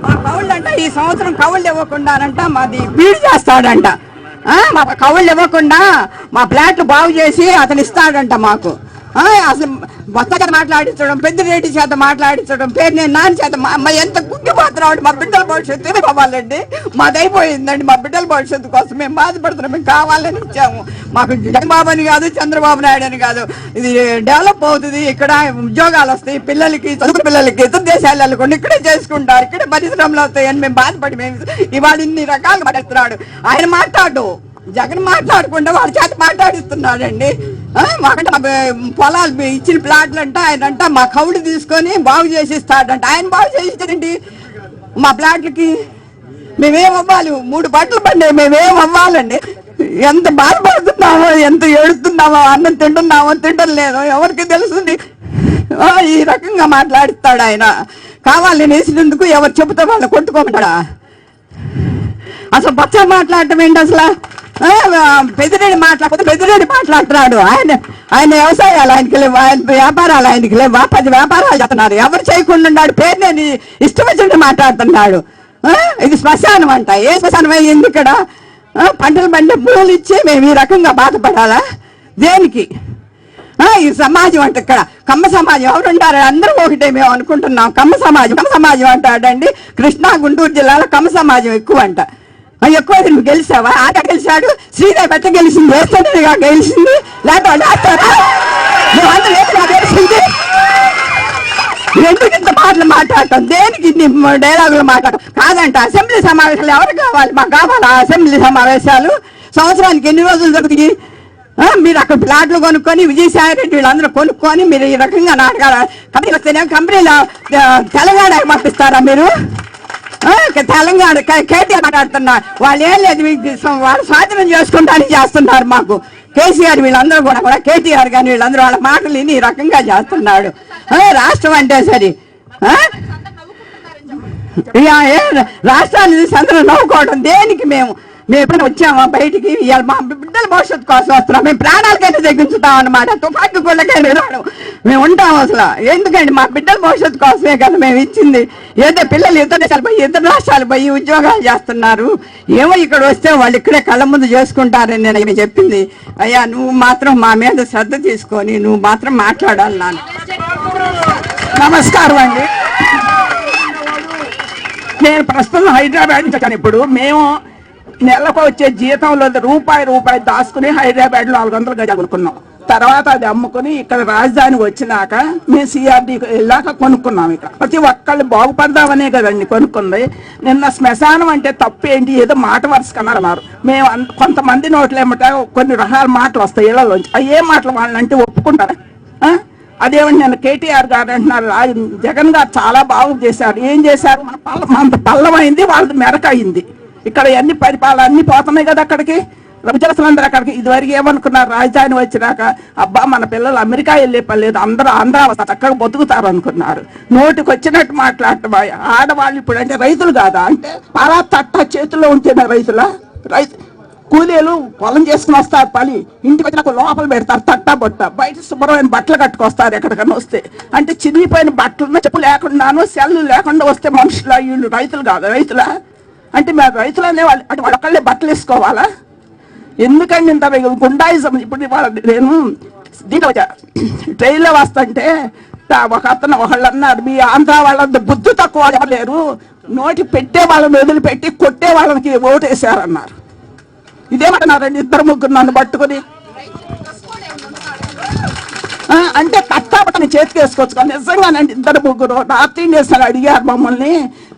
మా కౌళ్ళు అంట ఈ సంవత్సరం కౌళ్ళు ఇవ్వకుండానంట మాది బీడు చేస్తాడంట. మా కౌళ్ళు ఇవ్వకుండా మా ఫ్లాట్లు బాగు చేసి అతను ఇస్తాడంట మాకు. అసలు మొత్తం చేత మాట్లాడించడం, పెద్దిరెడ్డి చేత మాట్లాడించడం, పేరు నేను నాన్న చేత ఎంత గుడ్డి మాత్రం మా బిడ్డల భవిష్యత్తు కావాలండి. మాదైపోయిందండి. మా బిడ్డల భవిష్యత్తు కోసం మేము బాధపడుతున్నాం. మేము కావాలని ఇచ్చాము. మాకు జగన్బాబు అని కాదు, చంద్రబాబు నాయుడు అని కాదు. ఇది డెవలప్ అవుతుంది. ఇక్కడ ఉద్యోగాలు వస్తాయి, పిల్లలకి చదువు పిల్లలకి ఇతర దేశాలు వెళ్ళకుండా ఇక్కడే చేసుకుంటారు, ఇక్కడే పరిశ్రమలు వస్తాయని మేము బాధపడి మేము ఇవాళ ఇన్ని రకాలుగా మాట్లాడుతున్నాడు. ఆయన మాట్లాడు, జగన్ మాట్లాడకుండా వాళ్ళ చేత మాట్లాడిస్తున్నాడండి. మాకంటే పొలాలు ఇచ్చిన ప్లాట్లు అంట ఆయన అంట మా కౌలు తీసుకొని బాగు చేసి ఇస్తాడంట. ఆయన బాగు చేసి ఇచ్చాడండి మా ప్లాట్లకి. మేమేం అవ్వాలి? 3 బట్టలు పండి మేమేం అవ్వాలండి? ఎంత బాధపడుతున్నామో, ఎంత ఏడుతున్నామో, అన్నం తింటున్నామో తింటలేదో ఎవరికి తెలుస్తుంది. ఈ రకంగా మాట్లాడిస్తాడు ఆయన. కావాలి నేసినందుకు ఎవరు చెబుతా వాళ్ళు కొట్టుకోమంటాడా? అసలు బచ్చ మాట్లాడటం ఏంటి? అసలు పెద్దిరెడ్డి మాట్లాడకపోతే పెద్దిరెడ్డి మాట్లాడుతున్నాడు. ఆయన వ్యవసాయాలు ఆయనకి లేవు, ఆయన వ్యాపారాలు ఆయనకి లేవు. 10 వ్యాపారాలు చేస్తున్నారు. ఎవరు చేయకుండా ఉన్నాడు? పేరు నేను ఇష్టం వచ్చినట్టు మాట్లాడుతున్నాడు. ఇది శ్మశానం అంట. ఏ శ్మశానం అయ్యింది ఇక్కడ? పంటలు పండే భూములు ఇచ్చి మేము ఈ రకంగా బాధపడాలా? దేనికి? ఈ సమాజం అంటే ఇక్కడ కమ్మ సమాజం ఎవరు ఉంటారు? అందరూ ఒకటే మేము అనుకుంటున్నాం. కమ్మ సమాజం అంటాడండి. కృష్ణా గుంటూరు జిల్లాలో కమ్మ సమాజం ఎక్కువ అంట. ఎక్కువ నువ్వు గెలిచావా? ఆట గెలిచాడు. శ్రీదేవి పెద్ద గెలిచింది, వేస్తేగా గెలిచింది, లేకపోతే గెలిచింది. ఎందుకు ఇంత మాటలు మాట్లాడటం? దేనికి ఇన్ని డైలాగులు మాట్లాడటం? కాదంట. అసెంబ్లీ సమావేశాలు ఎవరు కావాలి? మాకు కావాలా అసెంబ్లీ సమావేశాలు? సంవత్సరానికి ఎన్ని రోజులు దొరుకుతాయి? మీరు అక్కడ ప్లాట్లు కొనుక్కొని విజయసాయి రెడ్డి వీళ్ళందరూ కొనుక్కొని మీరు ఈ రకంగా నాటకాలు కంపెనీ వస్తేనే కంపెనీలో తెలంగాణకి పంపిస్తారా మీరు? తెలంగాణ కేటీఆర్ మాట్లాడుతున్నారు. వాళ్ళు ఏం లేదు, వాళ్ళు స్వాధీనం చేసుకుంటానికి చేస్తున్నారు. మాకు కేసీఆర్ వీళ్ళందరూ కూడా కేటీఆర్ కానీ వీళ్ళందరూ వాళ్ళ మాటలు విని ఈ రకంగా చేస్తున్నాడు. రాష్ట్రం అంటే సరి రాష్ట్రాన్ని అందరూ నవ్వుకోవడం దేనికి? మేము ఎప్పుడైనా వచ్చామా బయటికి? ఇవాళ మా బిడ్డల భవిష్యత్తు కోసం వస్తున్నాం. మేము ప్రాణాలకైనా తెగించుతాం అన్నమాట. తుపాకీ గుళ్ళకైనా రావడం మేము ఉంటాం. అసలు ఎందుకండి? మా బిడ్డల భవిష్యత్తు కోసమే కదా మేము ఇచ్చింది. ఏదో పిల్లలు ఇతర దేశాలు పోయి ఇతర రాష్ట్రాలు పోయి ఉద్యోగాలు చేస్తున్నారు. ఏమో ఇక్కడ వస్తే వాళ్ళు ఇక్కడే కళ్ళ ముందు చేసుకుంటారని నేను చెప్పింది. అయ్యా నువ్వు మాత్రం మా మీద శ్రద్ధ తీసుకొని నువ్వు మాత్రం మాట్లాడాలి. నాన్న నమస్కారం అండి. నేను ప్రస్తుతం హైదరాబాద్ నుంచి వచ్చాను. ఇప్పుడు మేము నెలకు వచ్చే జీతంలో రూపాయి దాచుకుని హైదరాబాద్ లో 400 గజాలు కొనుక్కున్నాం. తర్వాత అది అమ్ముకుని ఇక్కడ రాజధాని వచ్చినాక మేము సిఆర్డీ వెళ్ళాక కొనుక్కున్నాం. ఇక్కడ ప్రతి ఒక్కళ్ళు బాగుపడదామనే కదండి కొనుక్కుంది. నిన్న శ్మశానం అంటే తప్పు ఏంటి? ఏదో మాట వరుస కన్నారు. మేము కొంతమంది నోట్లు ఏమంటే కొన్ని రకాల మాటలు వస్తాయి ఇళ్లలోంచి. అవి ఏ మాటలు వాళ్ళంటే ఒప్పుకుంటారా? అదేమంటే నేను కేటీఆర్ గారు అంటున్నారు జగన్ గారు చాలా బాగు చేశారు. ఏం చేశారు? మన పల్లమైంది, వాళ్ళది మెరక అయింది. ఇక్కడ అన్ని పరిపాలన అన్ని పోతున్నాయి కదా అక్కడికి. ప్రజలందరూ అక్కడికి ఇదివరకు ఏమనుకున్నారు? రాజధాని వచ్చినాక అబ్బా మన పిల్లలు అమెరికా వెళ్ళే పని లేదు, అందరూ ఆంధ్ర చక్కగా బతుకుతారు అనుకున్నారు. నోటికి వచ్చినట్టు మాట్లాడటం. ఆడవాళ్ళు ఇప్పుడు అంటే రైతులు కాదా? అంటే పాలా తట్ట చేతుల్లో ఉంటేనే రైతుల కూలీలు పొలం చేసుకుని వస్తారు, పని ఇంటికి వచ్చినాక లోపల పెడతారు తట్టా బొట్ట, బయట శుభ్రమైన బట్టలు కట్టుకొస్తారు ఎక్కడికన్నా వస్తే. అంటే చిరిగిపోయిన బట్టలు చెప్పు లేకుండాను సెల్లు లేకుండా వస్తే మనుషుల వీళ్ళు రైతులు కాదు. రైతుల అంటే మేము రైతులు అనేవాళ్ళు అంటే వాళ్ళ ఒక్కళ్ళే బట్టలు వేసుకోవాలా? ఎందుకండి ఇంత గుండాయిజం? ఇప్పుడు నేను దీంట్లో వచ్చా ట్రైన్లో వస్తుంటే ఒక అతను ఒకళ్ళు అన్నారు మీ ఆంధ్ర వాళ్ళంతా బుద్ధి తక్కువ ఎవరు లేరు, నోటి పెట్టే వాళ్ళని వదిలిపెట్టి కొట్టే వాళ్ళకి ఓటేశారన్నారు. ఇదేమంటున్నారండి? 2-3 నన్ను పట్టుకుని అంటే కట్టాపట్టని చేతికి వేసుకోవచ్చు కదా. నిజంగానండి 2-3 నార్త్ ఇండియన్స్ అడిగారు మమ్మల్ని,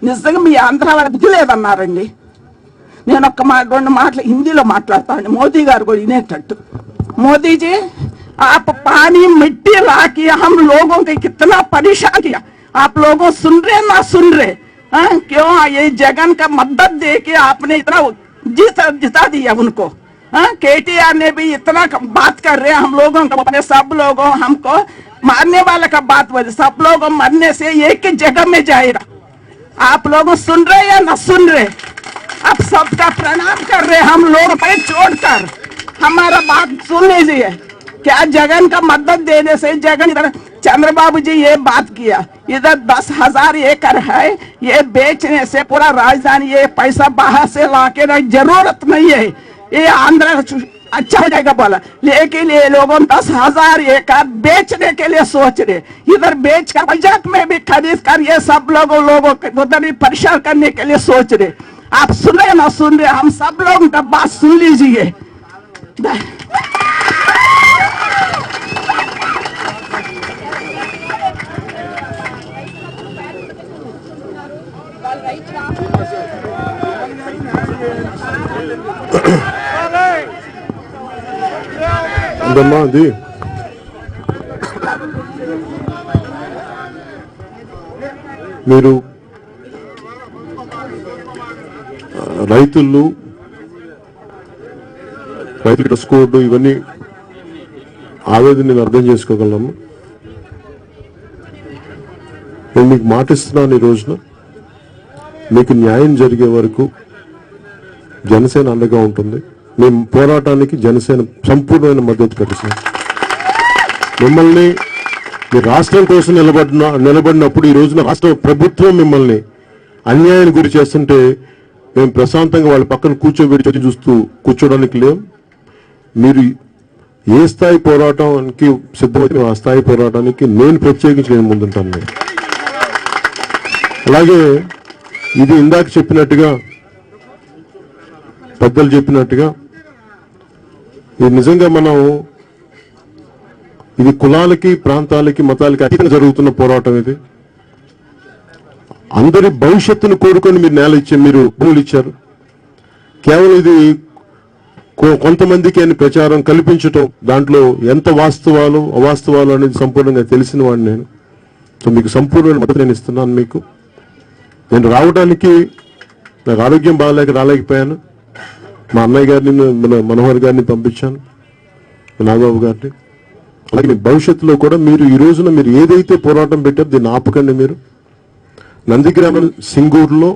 నిజంగా మీ ఆంధ్ర వాళ్ళ బుద్ధి లేదన్నారండి. నేను ఒక్క 2 మాటలు హిందీలో మాట్లాడతాను. మోదీ గారు కూడా వినేటట్టు. मोदी जी आप पानी मिट्टी ला के हम लोगों के कितना परेशान किया, आप लोगों सुन रहे ना सुन रहे? क्यों ये जगन का मदद दे के आपने इतना जिता दिया उनको? केटीआर ने भी इतना बात कर रहे हैं हम लोगों को, अपने सब लोगों हमको मारने वाले का बात वजह सब लोगों मरने से एक ही जगह में जाएगा। आप लोग सुन रहे या ना सुन रहे? आप सबका प्रणाम कर रहे हम लोग पैर छोड़कर, हमारा बात सुन लीजिए। क्या जगन का मदद देने से जगन चंद्रबाबू जी ये बात किया, इधर 10,000 एकड़ है, ये बेचने से पूरा राजधानी ये पैसा बाहर से लाके जरूरत नहीं है, ये आंध्र अच्छा हो जाएगा बोला। लेकिन ये लोगों 10,000 एकड़ बेचने के लिए सोच रहे, इधर बेच कर बजट में भी खरीद कर ये सब लोगों को उधर भी परेशान करने के लिए सोच रहे। आप सुन रहे ना सुन रहे, हम सब लोग का बात सुन लीजिए। అది మీరు రైతులు డ్రెస్ కోడ్ ఇవన్నీ ఆవేదన నేను అర్థం చేసుకోగలను. నేను మీకు మాటిస్తున్నాను, ఈ రోజున మీకు న్యాయం జరిగే వరకు జనసేన అండగా ఉంటుంది. మేము పోరాటానికి జనసేన సంపూర్ణమైన మద్దతు కట్టిస్తాం. మిమ్మల్ని మీ రాష్ట్రం కోసం నిలబడినప్పుడు ఈ రోజున రాష్ట్ర ప్రభుత్వం మిమ్మల్ని అన్యాయానికి గురి చేస్తుంటే మేము ప్రశాంతంగా వాళ్ళ పక్కన కూర్చోబెట్టి చూస్తూ కూర్చోడానికి లేం. మీరు ఏ స్థాయి పోరాటానికి సిద్ధమైతే ఆ స్థాయి పోరాటానికి నేను ప్రత్యేకించి నేను ముందుంటాను. అలాగే ఇది ఇందాక చెప్పినట్టుగా పెద్దలు చెప్పినట్టుగా ఇది నిజంగా మనం ఇది కులాలకి ప్రాంతాలకి మతాలకి అతీతంగా జరుగుతున్న పోరాటం. ఇది అందరి భవిష్యత్తును కోరుకొని మీరు నేల ఇచ్చారు, మీరు భూములు ఇచ్చారు. కేవలం ఇది కొంతమందికి అని ప్రచారం కల్పించటం, దాంట్లో ఎంత వాస్తవాలు అవాస్తవాలు అనేది సంపూర్ణంగా తెలిసిన వాడిని నేను. సో మీకు సంపూర్ణమైన మద్దతు నేను ఇస్తున్నాను. మీకు నేను రావడానికి నాకు ఆరోగ్యం రాలేకపోయాను. మా అన్నయ్య గారిని మనోహర్ గారిని పంపించాను, నాగబాబు గారిని. అలాగే భవిష్యత్తులో కూడా మీరు ఈ రోజున మీరు ఏదైతే పోరాటం పెట్టారో దీన్ని ఆపకండి. మీరు నందిగ్రామం సింగూరులో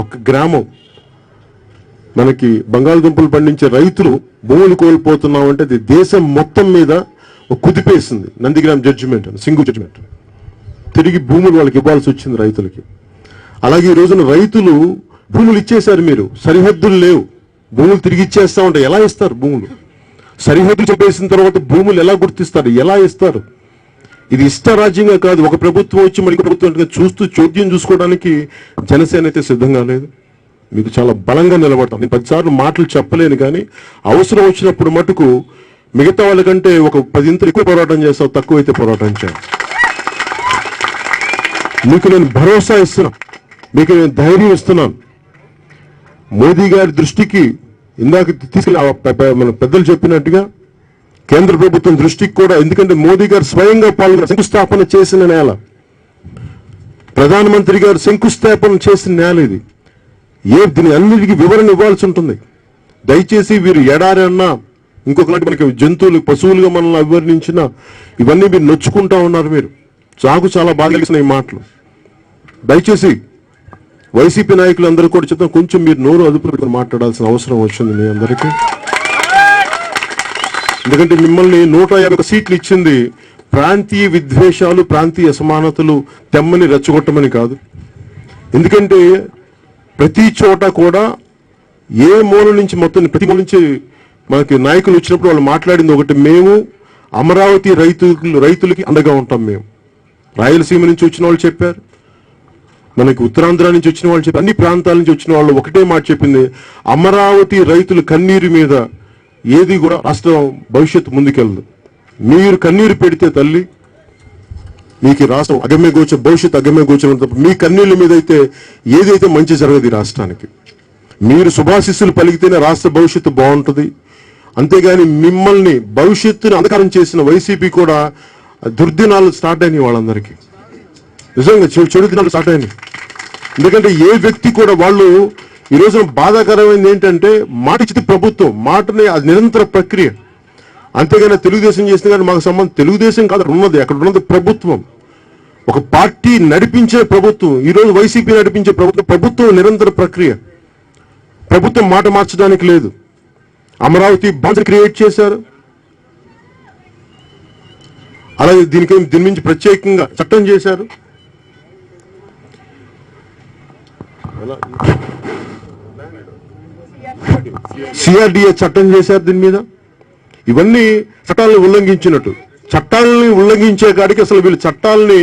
ఒక గ్రామం మనకి బంగాళదుంపలు పండించే రైతులు భూములు కోల్పోతున్నామంటే అది దేశం మొత్తం మీద ఒక కుదిపేసింది. నందిగ్రామ్ జడ్జిమెంట్, సింగూరు జడ్జిమెంట్, తిరిగి భూములు వాళ్ళకి ఇవ్వాల్సి వచ్చింది రైతులకి. అలాగే ఈ రోజున రైతులు భూములు ఇచ్చేశారు, మీరు సరిహద్దులు లేవు, భూములు తిరిగి ఇచ్చేస్తా ఉంటే ఎలా ఇస్తారు? భూములు సరిహద్దులు చెప్పేసిన తర్వాత భూములు ఎలా గుర్తిస్తారు, ఎలా ఇస్తారు? ఇది ఇష్టరాజ్యంగా కాదు. ఒక ప్రభుత్వం వచ్చి మరి ప్రభుత్వం చూస్తూ చోద్యం చూసుకోవడానికి జనసేన అయితే సిద్ధంగా లేదు. మీకు చాలా బలంగా నిలబడతాం. నేను 10 సార్లు మాటలు చెప్పలేను, కానీ అవసరం వచ్చినప్పుడు మటుకు మిగతా వాళ్ళకంటే ఒక 10 ఇంతలు ఎక్కువ పోరాటం చేస్తావు, తక్కువైతే పోరాటం చేయాలి. మీకు నేను భరోసా ఇస్తున్నాను, మీకు నేను ధైర్యం ఇస్తున్నాను. మోదీ గారి దృష్టికి ఇందాక తీసుకెళ్ళి మన పెద్దలు చెప్పినట్టుగా కేంద్ర ప్రభుత్వం దృష్టికి కూడా, ఎందుకంటే మోదీ గారు స్వయంగా పాల్గొని శంకుస్థాపన చేసిన నేల, ప్రధానమంత్రి గారు శంకుస్థాపన చేసిన నేల ఇది. దీని అన్నిటికీ వివరణ ఇవ్వాల్సి ఉంటుంది. దయచేసి వీరు ఎడారి అన్నా ఇంకొకటి మనకి జంతువులు పశువులుగా మనల్ని అభివర్ణించినా ఇవన్నీ మీరు నొచ్చుకుంటా ఉన్నారు. మీరు నాకు చాలా బాగా తెలిసిన ఈ మాటలు. దయచేసి వైసీపీ నాయకులు అందరూ కూడా చెప్తాం, కొంచెం మీరు నోరు అదుపులో మాట్లాడాల్సిన అవసరం వచ్చింది మీ అందరికీ. ఎందుకంటే మిమ్మల్ని 150 సీట్లు ఇచ్చింది ప్రాంతీయ విద్వేషాలు, ప్రాంతీయ అసమానతలు తెమ్మని రెచ్చగొట్టమని కాదు. ఎందుకంటే ప్రతి చోట కూడా ఏ మూల నుంచి మొత్తం ప్రతి మూల నుంచి మనకి నాయకులు వచ్చినప్పుడు వాళ్ళు మాట్లాడింది ఒకటి, మేము అమరావతి రైతులకి అండగా ఉంటాం. మేము రాయలసీమ నుంచి వచ్చిన వాళ్ళు చెప్పారు, మనకి ఉత్తరాంధ్ర నుంచి వచ్చిన వాళ్ళు చెప్పారు, అన్ని ప్రాంతాల నుంచి వచ్చిన వాళ్ళు ఒకటే మాట చెప్పింది, అమరావతి రైతులు కన్నీరు మీద ఏది కూడా రాష్ట్రం భవిష్యత్తు ముందుకెళ్ళదు. మీరు కన్నీరు పెడితే తల్లి మీకు రాష్ట్రం అగమ్య గోచ భవిష్యత్తు అగమ్య గోచరం తప్ప మీ కన్నీళ్ళ మీద అయితే ఏదైతే మంచి జరగదు ఈ రాష్ట్రానికి. మీరు శుభాశిస్సులు పలికితేనే రాష్ట్ర భవిష్యత్తు బాగుంటుంది. అంతేగాని మిమ్మల్ని భవిష్యత్తుని అంధకారం చేసిన వైసీపీ కూడా దుర్దినాలు స్టార్ట్ అయినాయి వాళ్ళందరికీ. నిజంగా చెడు దినాలు స్టార్ట్ అయినాయి. ఎందుకంటే ఏ వ్యక్తి కూడా వాళ్ళు ఈ రోజున బాధాకరమైనది ఏంటంటే మాట ఇచ్చింది ప్రభుత్వం, మాటని అది నిరంతర ప్రక్రియ. అంతేగాని తెలుగుదేశం చేసిన కానీ మాకు సంబంధం తెలుగుదేశం కాదు, ఉన్నది అక్కడ ఉన్నది ప్రభుత్వం, ఒక పార్టీ నడిపించే ప్రభుత్వం. ఈ రోజు వైసీపీ నడిపించే ప్రభుత్వం నిరంతర ప్రక్రియ. ప్రభుత్వం మాట మార్చడానికి లేదు. అమరావతి బాండ్ క్రియేట్ చేశారు, అలాగే దీని నుంచి ప్రత్యేకంగా చట్టం చేశారు. సిఆర్డిఏ చట్టం చేశారు దీని మీద. ఇవన్నీ చట్టాలను ఉల్లంఘించినట్టు. చట్టాలని ఉల్లంఘించే కాడికి అసలు వీళ్ళు చట్టాలని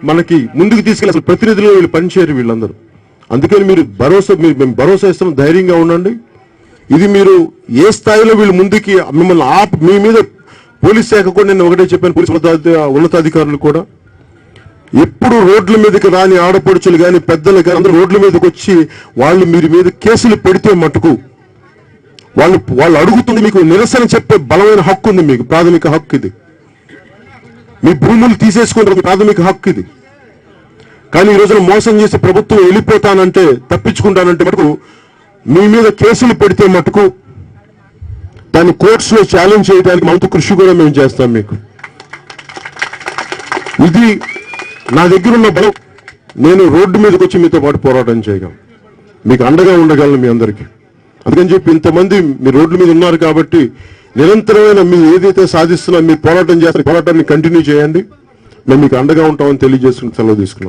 మనకి ముందుకు తీసుకెళ్ళి అసలు ప్రతినిధులు వీళ్ళు పనిచేయరు వీళ్ళందరూ. అందుకని మేము భరోసా ఇస్తాం, ధైర్యంగా ఉండండి. ఇది మీరు ఏ స్థాయిలో వీళ్ళు ముందుకి మిమ్మల్ని మీ మీద పోలీస్ శాఖ కూడా నేను ఒకటే చెప్పాను, పోలీసు ఉన్నతాధికారులు కూడా ఎప్పుడు రోడ్ల మీదకి రాని ఆడపడుచులు కానీ పెద్దలు కానీ అందరూ రోడ్ల మీదకి వచ్చి వాళ్ళు మీరు మీద కేసులు పెడితే మటుకు వాళ్ళు అడుగుతుంది, మీకు నిరసన చెప్పే బలమైన హక్కు ఉంది, మీకు ప్రాథమిక హక్కు ఇది. మీ భూములు తీసేసుకుంటారు, ప్రాథమిక హక్కు ఇది. కానీ ఈ రోజున మోసం చేసి ప్రభుత్వం వెళ్ళిపోతానంటే తప్పించుకుంటానంటే మటుకు మీ మీద కేసులు పెడితే మటుకు దాన్ని కోర్ట్స్ లో ఛాలెంజ్ చేయడానికి మనతో కృషి కూడా మేము చేస్తాం. మీకు ఇది నా దగ్గర ఉన్న బలం. నేను రోడ్డు మీదకి వచ్చి మీతో పాటు పోరాటం చేయగలను, మీకు అండగా ఉండగలను మీ అందరికీ. అందుకని చెప్పి ఇంతమంది మీ రోడ్ల మీద ఉన్నారు కాబట్టి నిరంతరమైన మీరు ఏదైతే సాధిస్తున్నా మీరు పోరాటం చేస్తారు, పోరాటాన్ని కంటిన్యూ చేయండి. మేము మీకు అండగా ఉంటామని తెలియజేసుకుని సెలవు తీసుకున్నాం.